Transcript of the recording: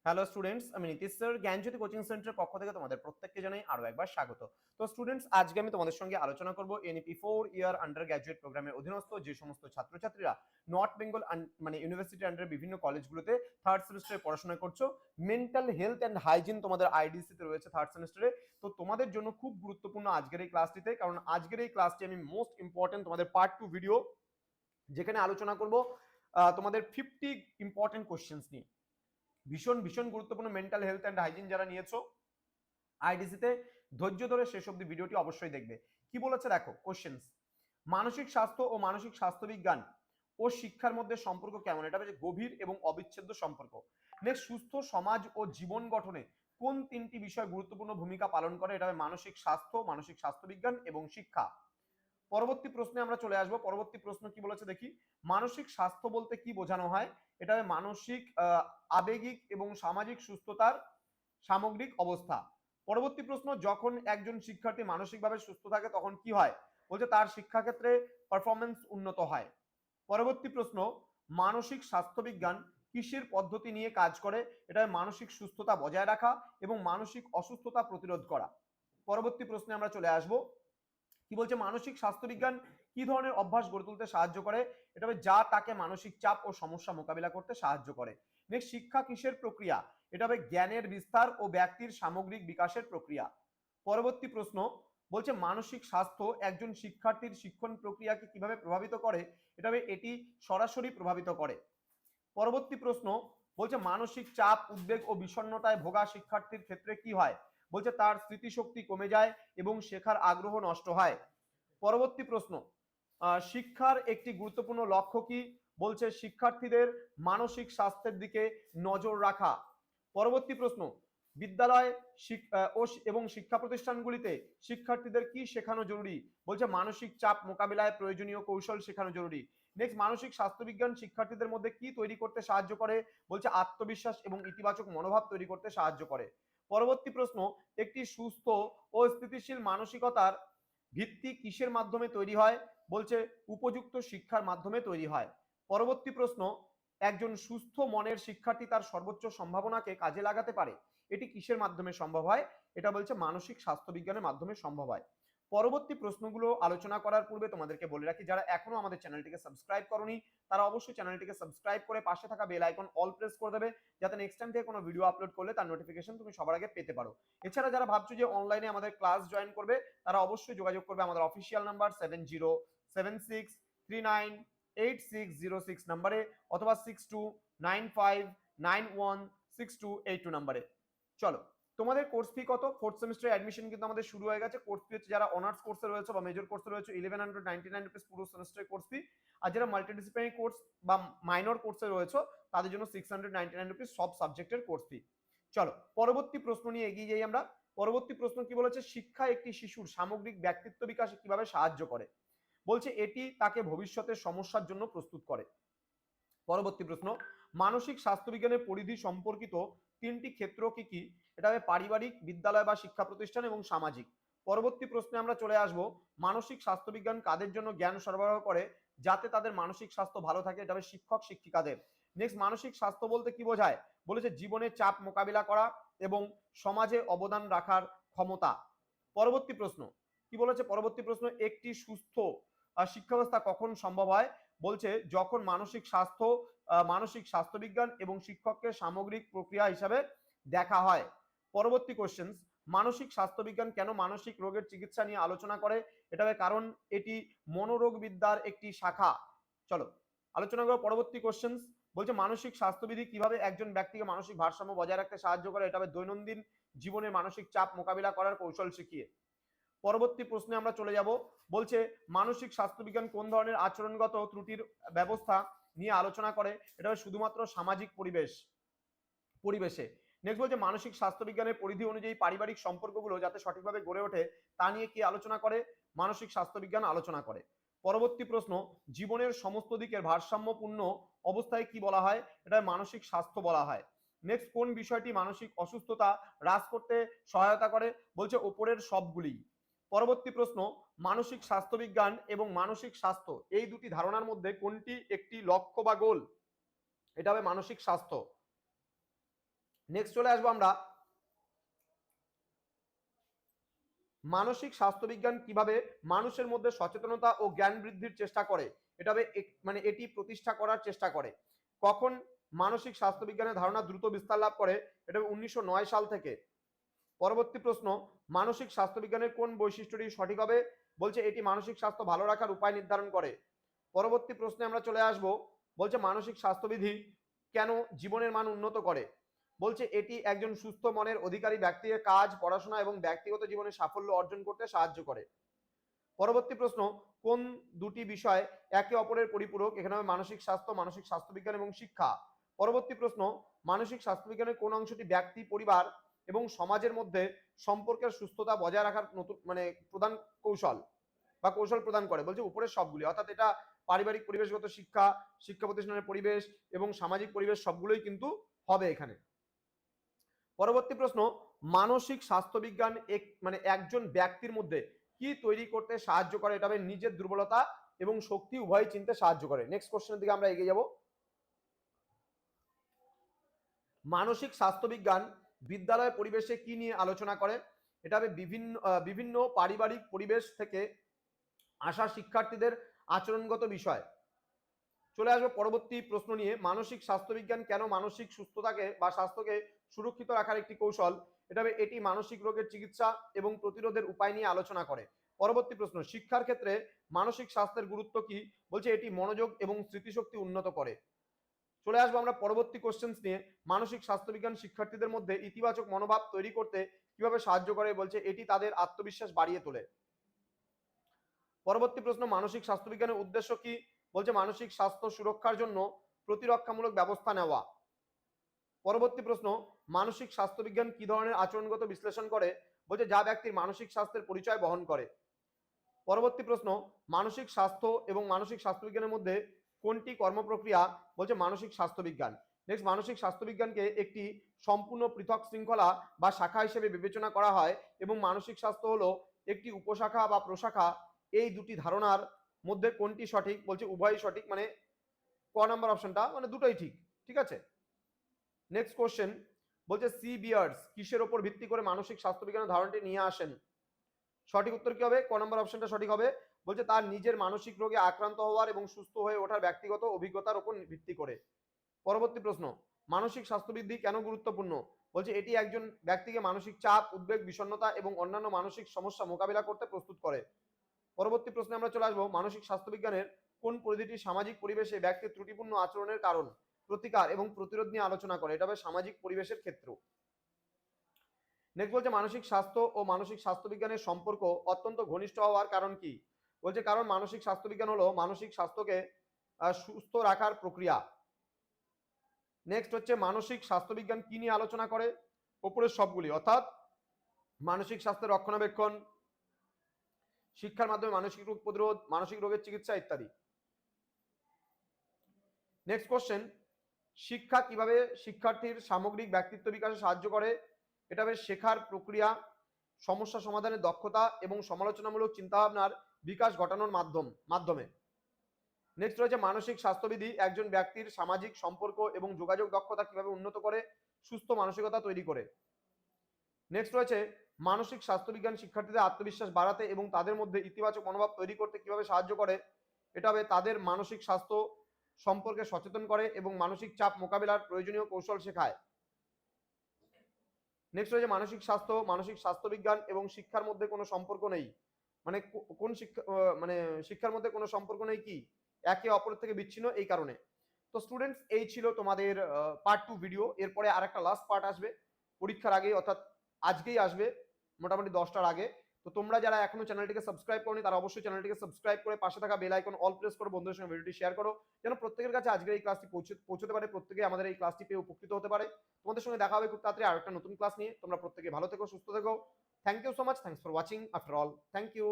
Hello students, আমি Nitish sir জ্ঞানজ্যোতি coaching সেন্টারের পক্ষ থেকে তোমাদের প্রত্যেককে জানাই আরো একবার স্বাগত। তো স্টুডেন্টস, আজকে আমি তোমাদের সঙ্গে আলোচনা করব এনইপি 4 ইয়ার আন্ডার গ্র্যাজুয়েট প্রোগ্রামের অধীনস্থ যে সমস্ত ছাত্রছাত্রীরা নর্থ বেঙ্গল মানে ইউনিভার্সিটি আন্ডার বিভিন্ন কলেজগুলোতে থার্ড সেমিস্টারে পড়াশোনা করছো। মেন্টাল হেলথ অ্যান্ড হাইজিন তোমাদের আইডিসিতে রয়েছে থার্ড সেমিস্টারে। তো তোমাদের জন্য খুব গুরুত্বপূর্ণ আজকের এই ক্লাসটিতে, কারণ আজকের এই ক্লাসটি আমি মোস্ট ইম্পর্টেন্ট তোমাদের পার্ট 2 ভিডিও, যেখানে আলোচনা করব তোমাদের 50 ইম্পর্টেন্ট কোশ্চেন্স নিয়ে। ভীষণ ভীষণ গুরুত্বপূর্ণ মেন্টাল হেলথ অ্যান্ড হাইজিন যারা নিয়েছো আইডিসিতে, ধৈর্য ধরে শেষ অব্দি ভিডিওটি অবশ্যই দেখবে। কি বলেছে দেখো কোশ্চেন্স। মানসিক স্বাস্থ্য ও মানসিক স্বাস্থ্যবিজ্ঞান ও শিক্ষার মধ্যে সম্পর্ক কেমন? এটা হচ্ছে গভীর এবং অবিচ্ছেদ্য সম্পর্ক। নেক্সট, সুস্থ সমাজ ও জীবন গঠনে কোন তিনটি বিষয় গুরুত্বপূর্ণ ভূমিকা পালন করে? এটা হবে মানসিক স্বাস্থ্য, মানসিক স্বাস্থ্যবিজ্ঞান এবং শিক্ষা। পরবর্তী প্রশ্নে আমরা চলে আসবো। পরবর্তী প্রশ্ন কি বলেছে দেখি। মানসিক স্বাস্থ্য বলতে কি বোঝানো হয়? এটা হবে মানসিক, আবেগিক এবং সামাজিক সুস্থতার সামগ্রিক অবস্থা। পরবর্তী প্রশ্ন, যখন একজন শিক্ষার্থী মানসিকভাবে সুস্থ থাকে তখন কি হয়? বলছে তার শিক্ষাক্ষেত্রে পারফরমেন্স উন্নত হয়। পরবর্তী প্রশ্ন, মানসিক স্বাস্থ্যবিজ্ঞান কিসের পদ্ধতি নিয়ে কাজ করে? এটা মানসিক সুস্থতা বজায় রাখা এবং মানসিক অসুস্থতা প্রতিরোধ করা। পরবর্তী প্রশ্নে আমরা চলে আসব। কি বলছে, মানসিক স্বাস্থ্যবিজ্ঞান কি ধরনের অভ্যাস গড়ে তুলতে সাহায্য করে? এটা হবে যা তাকে মানসিক চাপ ও সমস্যা মোকাবিলা করতে সাহায্য করে। নেক্সট, শিক্ষা কিসের প্রক্রিয়া? এটা হবে জ্ঞানের বিস্তার ও ব্যক্তির সামগ্রিক বিকাশের প্রক্রিয়া। পরবর্তী প্রশ্ন বলছে, মানসিক স্বাস্থ্য একজন শিক্ষার্থীর শিক্ষণ প্রক্রিয়াকে কিভাবে প্রভাবিত করে? এটা হবে এটি সরাসরি প্রভাবিত করে। পরবর্তী প্রশ্ন বলছে, মানসিক চাপ, উদ্বেগ ও বিষণ্ণতায় ভোগা শিক্ষার্থীর ক্ষেত্রে কি হয়? বলছে তার স্মৃতিশক্তি কমে যায় এবং শেখার আগ্রহ নষ্ট হয়। পরবর্তী প্রশ্ন, শিক্ষার একটি গুরুত্বপূর্ণ লক্ষ্য কি? বলছে শিক্ষার্থীদের মানসিক স্বাস্থ্যের দিকে নজর রাখা। পরবর্তী প্রশ্ন, বিদ্যালয় এবং শিক্ষা প্রতিষ্ঠানগুলিতে শিক্ষার্থীদের কি শেখানো জরুরি? বলছে মানসিক চাপ মোকাবিলায় প্রয়োজনীয় কৌশল শেখানো জরুরি। নেক্সট, মানসিক স্বাস্থ্যবিজ্ঞান শিক্ষার্থীদের মধ্যে কি তৈরি করতে সাহায্য করে? বলছে আত্মবিশ্বাস এবং ইতিবাচক মনোভাব তৈরি করতে সাহায্য করে। পরবর্তী প্রশ্ন, একটি সুস্থ ও স্থিতিশীল মানসিকতার ভিত্তি কিসের মাধ্যমে তৈরি হয়? বলছে উপযুক্ত শিক্ষার মাধ্যমে তৈরি হয়। পরবর্তী প্রশ্ন, একজন সুস্থ মনের শিক্ষার্থী তার সর্বোচ্চ সম্ভাবনাকে কাজে লাগাতে পারে, এটি কিসের মাধ্যমে সম্ভব হয়? এটা বলছে মানসিক স্বাস্থ্যবিজ্ঞানের মাধ্যমে সম্ভব হয়। পরবর্তী প্রশ্নগুলো আলোচনা করার পূর্বে তোমাদেরকে বলে রাখি, যারা এখনো আমাদের চ্যানেলটিকে সাবস্ক্রাইব করনি তারা অবশ্যই চ্যানেলটিকে সাবস্ক্রাইব করে পাশে থাকা বেল আইকন অল প্রেস করে দেবে, যাতে নেক্সট টাইম থেকে কোনো ভিডিও আপলোড করলে তার নোটিফিকেশন তুমি সবার আগে পেতে পারো। এছাড়া যারা ভাবছো যে অনলাইনে আমাদের ক্লাস জয়েন করবে, তারা অবশ্যই যোগাযোগ করবে আমাদের অফিসিয়াল নাম্বার 7076398606 নাম্বারে, অথবা 6295916282 নাম্বারে। চলো, তোমাদের কোর্স ফি কত? ফোর্থ সেমিস্টার অ্যাডমিশন কিন্তু আমাদের শুরু হয়ে গেছে। কোর্স ফি হচ্ছে যারা অনার্স কোর্সে রয়েছে বা মেজর কোর্সে রয়েছে 1199 রুপিস পুরো সেমিস্টারের কোর্স ফি। আর যারা মাল্টিডিসিপ্লিনারি কোর্স বা মাইনর কোর্সে রয়েছে তাদের জন্য 699 রুপিস সব সাবজেক্টের কোর্স ফি। চলো পরবর্তী প্রশ্ন নিয়ে এগিয়ে যাই আমরা। পরবর্তী প্রশ্ন কি বলেছে, শিক্ষা একটি শিশুর সামগ্রিক ব্যক্তিত্ব বিকাশে কিভাবে সাহায্য করে? বলছে এটি তাকে ভবিষ্যতের সমস্যার জন্য প্রস্তুত করে। পরবর্তী প্রশ্ন, মানসিক স্বাস্থ্যবিজ্ঞানের পরিধি সম্পর্কিত তিনটি ক্ষেত্র কি কি? এটা হবে পারিবারিক, বিদ্যালয় বা শিক্ষা প্রতিষ্ঠান এবং সামাজিক। পরবর্তী প্রশ্নে আমরা চলে আসব, মানসিক স্বাস্থ্যবিজ্ঞান কাদের জন্য জ্ঞান সরবরাহ করে যাতে তাদের মানসিক স্বাস্থ্য ভালো থাকে? এটা হবে শিক্ষক শিক্ষিকাদের। নেক্সট, মানসিক স্বাস্থ্য বলতে কি বোঝায়? বলেছে জীবনের চাপ মোকাবিলা করা এবং সমাজে অবদান রাখার ক্ষমতা। পরবর্তী প্রশ্ন কি বলেছে? পরবর্তী প্রশ্ন, একটি সুস্থ শিক্ষা ব্যবস্থা কখন সম্ভব হয়? বলছে যখন মানসিক স্বাস্থ্যবিজ্ঞান এবং শিক্ষককে সামগ্রিক প্রক্রিয়া হিসাবে দেখা হয়। পরবর্তী কোশ্চেন, মানসিক স্বাস্থ্যবিজ্ঞান কেন মানসিক রোগের চিকিৎসা নিয়ে আলোচনা করে? এটা হবে কারণ এটি মনোরোগ বিদ্যার একটি শাখা। চলো আলোচনা করব পরবর্তী কোশ্চেন। বলছে মানসিক স্বাস্থ্যবিধি কিভাবে একজন ব্যক্তিকে মানসিক ভারসাম্য বজায় রাখতে সাহায্য করে? এটা হবে দৈনন্দিন জীবনে মানসিক চাপ মোকাবিলা করার কৌশল শিখিয়ে। পরবর্তী প্রশ্নে আমরা চলে যাব। বলছে মানসিক স্বাস্থ্যবিজ্ঞান কোন ধরনের আচরণগত ত্রুটির ব্যবস্থা নিয়ে আলোচনা করে? এটা শুধুমাত্র সামাজিক পরিবেশে। নেক্সট বলছে মানসিক স্বাস্থ্যবিজ্ঞানের পরিধি অনুযায়ী পারিবারিক সম্পর্কগুলো যাতে সঠিকভাবে গড়ে ওঠে তা নিয়ে কি আলোচনা করে? মানসিক স্বাস্থ্যবিজ্ঞান আলোচনা করে। পরবর্তী প্রশ্ন, জীবনের সমস্ত দিকের ভারসাম্যপূর্ণ অবস্থায় কি বলা হয়? এটা মানসিক স্বাস্থ্য বলা হয়। নেক্সট, কোন বিষয়টি মানসিক অসুস্থতা হ্রাস করতে সহায়তা করে? বলছে ওপরের সবগুলি। পরবর্তী প্রশ্ন, মানসিক স্বাস্থ্যবিজ্ঞান এবং মানসিক স্বাস্থ্য এই দুটি ধারণার মধ্যে কোনটি একটি লক্ষ্য বা গোল? এটা হবে মানসিক স্বাস্থ্য। নেক্সট চলে আসবো আমরা মানসিক স্বাস্থ্যবিজ্ঞান কিভাবে মানুষের মধ্যে সচেতনতা ও জ্ঞান বৃদ্ধির চেষ্টা করে, এটা মানে এটি প্রতিষ্ঠা করার চেষ্টা করে। কখন মানসিক স্বাস্থ্যবিজ্ঞানের ধারণা দ্রুত বিস্তার লাভ করে, এটা 1909 সাল থেকে। পরবর্তী প্রশ্ন, মানসিক স্বাস্থ্যবিজ্ঞানের কোন বৈশিষ্ট্যটি সঠিক হবে, বলছে এটি মানসিক স্বাস্থ্য ভালো রাখার উপায় নির্ধারণ করে। পরবর্তী প্রশ্নে আমরা চলে আসব, বলছে মানসিক স্বাস্থ্যবিধি কেন জীবনের মান উন্নত করে, বলছে এটি একজন সুস্থ মনের অধিকারী ব্যক্তিকে কাজ, পড়াশোনা এবং ব্যক্তিগত জীবনে সাফল্য অর্জন করতে সাহায্য করে। পরবর্তী প্রশ্ন, কোন দুটি বিষয় একে অপরের পরিপূরক, এখানে হবে মানসিক স্বাস্থ্য, মানসিক স্বাস্থ্যবিজ্ঞান এবং শিক্ষা। পরবর্তী প্রশ্ন, মানসিক স্বাস্থ্যবিজ্ঞানের কোন অংশটি ব্যক্তি, পরিবার এবং সমাজের মধ্যে সম্পর্কের সুস্থতা বজায় রাখার নতুন মানে প্রধান কৌশল বা কৌশল প্রদান করে, বলছে উপরের সবগুলি, অর্থাৎ এটা পারিবারিক পরিবেশগত শিক্ষা, শিক্ষা প্রতিষ্ঠানের পরিবেশ এবং সামাজিক পরিবেশ সবগুলোই কিন্তু হবে এখানে। পরবর্তী প্রশ্ন, মানসিক স্বাস্থ্যবিজ্ঞান মানে একজন ব্যক্তির মধ্যে কি তৈরি করতে সাহায্য করে, এটা হবে নিজের দুর্বলতা এবং শক্তি উভয় চিনতে সাহায্য করে। নেক্সট কোশ্চেনের দিকে আমরা এগিয়ে যাব। মানসিক স্বাস্থ্যবিজ্ঞান বিদ্যালয় পরিবেশে কি নিয়ে আলোচনা করে, এটা হবে বিভিন্ন পারিবারিক পরিবেশ থেকে আসা শিক্ষার্থীদের আচরণগত বিষয়। চলে আসবো পরবর্তী প্রশ্ন নিয়ে, মানসিক স্বাস্থ্যবিজ্ঞান কেন মানসিক সুস্থতাকে বা স্বাস্থ্যকে সুরক্ষিত রাখার একটি কৌশল, এটা এটি মানসিক রোগের চিকিৎসা এবং প্রতিরোধের উপায় নিয়ে আলোচনা করে। পরবর্তী প্রশ্ন, শিক্ষার ক্ষেত্রে মানসিক স্বাস্থ্যের গুরুত্ব কি, বলছে এটি মনোযোগ এবং স্মৃতিশক্তি উন্নত করে। চলে আসবো আমরা পরবর্তী কোশ্চেন্স নিয়ে, মানসিক স্বাস্থ্যবিজ্ঞান শিক্ষার্থীদের মধ্যে ইতিবাচক মনোভাব তৈরি করতে কিভাবে সাহায্য করে, বলছে এটি তাদের আত্মবিশ্বাস বাড়িয়ে তোলে। পরবর্তী প্রশ্ন, মানসিক স্বাস্থ্যবিজ্ঞানের উদ্দেশ্য কি, বলছে মানসিক স্বাস্থ্য সুরক্ষার জন্য প্রতিরক্ষামূলক ব্যবস্থা নেওয়া। পরবর্তী প্রশ্ন, মানসিক স্বাস্থ্যবিজ্ঞান কি ধরনের আচরণগত বিশ্লেষণ করে, বলছে যা ব্যক্তির মানসিক স্বাস্থ্যের পরিচয় বহন করে। পরবর্তী প্রশ্ন, মানসিক স্বাস্থ্য এবং মানসিক স্বাস্থ্যবিজ্ঞানের মধ্যে কোনটি কর্মপ্রক্রিয়া, বলছে মানসিক স্বাস্থ্যবিজ্ঞান। নেক্সট, মানসিক স্বাস্থ্যবিজ্ঞানকে একটি সম্পূর্ণ পৃথক শৃঙ্খলা বা শাখা হিসেবে বিবেচনা করা হয় এবং মানসিক স্বাস্থ্য হলো একটি উপশাখা বা প্রশাখা। এই দুটি ধারণার মধ্যে কোনটি সঠিক, বলছে উভয়ই সঠিক, মানে ক নাম্বার অপশনটা, মানে দুটোই ঠিক। ঠিক আছে। নেক্সট কোশ্চেন, বলছে সি বিয়ার্স কিসের ওপর ভিত্তি করে মানসিক স্বাস্থ্যবিজ্ঞানের ধারণাটি নিয়ে আসেন, সঠিক উত্তর কি হবে, ক নম্বর অপশনটা সঠিক হবে, বলছে তার নিজের মানসিক রোগে আক্রান্ত হওয়ার এবং সুস্থ হয়ে ওঠার ব্যক্তিগত অভিজ্ঞতার উপর ভিত্তি করে। পরবর্তী প্রশ্ন, মানসিক স্বাস্থ্যবৃদ্ধি কেন গুরুত্বপূর্ণ, বলছে এটি একজন ব্যক্তিকে মানসিক চাপ, উদ্বেগ, বিষণ্ণতা এবং অন্যান্য মানসিক সমস্যা মোকাবিলা করতে প্রস্তুত করে। পরবর্তী প্রশ্নে আমরা চলে আসবো, মানসিক স্বাস্থ্যবিজ্ঞানের কোন পরিধিটি সামাজিক পরিবেশে ব্যক্তির ত্রুটিপূর্ণ আচরণের কারণ, প্রতিকার এবং প্রতিরোধ নিয়ে আলোচনা করে, এটা হবে সামাজিক পরিবেশের ক্ষেত্র। নেক্সট বলছে মানসিক স্বাস্থ্য ও মানসিক স্বাস্থ্যবিজ্ঞানের সম্পর্ক অত্যন্ত ঘনিষ্ঠ হওয়ার কারণ কি, বলছে কারণ মানসিক স্বাস্থ্যবিজ্ঞান হলো মানসিক স্বাস্থ্যকে সুস্থ রাখার প্রক্রিয়া। নেক্সট হচ্ছে মানসিক স্বাস্থ্যবিজ্ঞান কি নিয়ে আলোচনা করে, উপরের সবগুলি, অর্থাৎ মানসিক স্বাস্থ্যের রক্ষণাবেক্ষণ, শিক্ষার মাধ্যমে মানসিক রোগ প্রতিরোধ, মানসিক রোগের চিকিৎসা ইত্যাদি। নেক্সট কোশ্চেন, শিক্ষা কিভাবে শিক্ষার্থীর সামগ্রিক ব্যক্তিত্ব বিকাশে সাহায্য করে, এটা হবে শেখার প্রক্রিয়া, সমস্যা সমাধানের দক্ষতা এবং সমালোচনামূলক চিন্তাভাবনার বিকাশ ঘটানোর মাধ্যমে। নেক্সট রয়েছে মানসিক স্বাস্থ্যবিধি একজন ব্যক্তির সামাজিক সম্পর্ক এবং যোগাযোগ দক্ষতা কিভাবে উন্নত করে, সুস্থ মানসিকতা তৈরি করে। নেক্সট রয়েছে মানসিক স্বাস্থ্যবিজ্ঞান শিক্ষার্থীদের আত্মবিশ্বাস বাড়াতে এবং তাদের মধ্যে ইতিবাচক মনোভাব তৈরি করতে কিভাবে সাহায্য করে, এটা হবে তাদের মানসিক স্বাস্থ্য সম্পর্কে সচেতন করে এবং মানসিক চাপ মোকাবিলার প্রয়োজনীয় কৌশল শেখায়। নেক্সট রয়েছে মানসিক স্বাস্থ্য, মানসিক স্বাস্থ্যবিজ্ঞান এবং শিক্ষার মধ্যে কোনো সম্পর্ক নেই, মানে কোন শিক্ষা মানে শিক্ষার মধ্যে কোনো সম্পর্ক নেই কি, একে অপরের থেকে বিচ্ছিন্ন এই কারণে। তো স্টুডেন্টস, এই ছিল তোমাদের পার্ট 2 ভিডিও। এরপরে আরেকটা লাস্ট পার্ট আসবে পরীক্ষার আগে, অর্থাৎ আজকেই আসবে মোটামুটি 10টার আগে। তো তোমরা যারা এখনো চ্যানেলটিকে সাবস্ক্রাইব করোনি তারা অবশ্যই চ্যানেলটিকে সাবস্ক্রাইব করে পাশে থাকা বেল আইকন অল প্রেস করে বন্ধুদের সঙ্গে ভিডিওটি শেয়ার করো, যেন প্রত্যেকের কাছে আজকের এই ক্লাসটি পৌঁছতে পারে, প্রত্যেকে আমাদের এই ক্লাসটি পেয়ে উপকৃত হতে পারে। তোমাদের সঙ্গে দেখা হবে খুব তাড়াতাড়ি আরেকটা নতুন ক্লাস নিয়ে। তোমরা প্রত্যেকে ভালো থেকো, সুস্থ থেকো। Thank you so much, thanks for watching after all, thank you.